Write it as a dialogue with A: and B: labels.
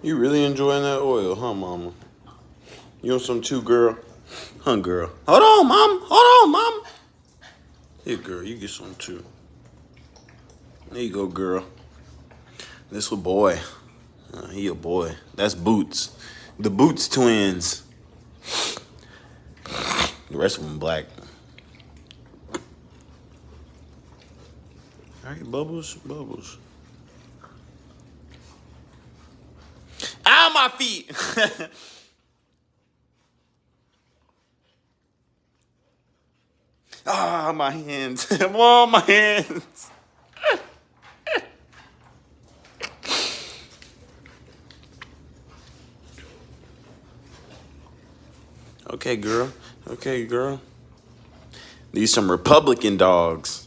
A: You really enjoying that oil, huh, mama? You want some too, girl? Huh, girl? Hold on, mom. Hold on, mom. Here, girl, you get some too. There you go, girl. This a boy. He a boy. That's Boots. The Boots twins. The rest of them black. All right, Bubbles, Bubbles. Ow, my feet! Ah, my hands. Oh, my hands. Okay, girl. Okay, girl. These some Republican dogs.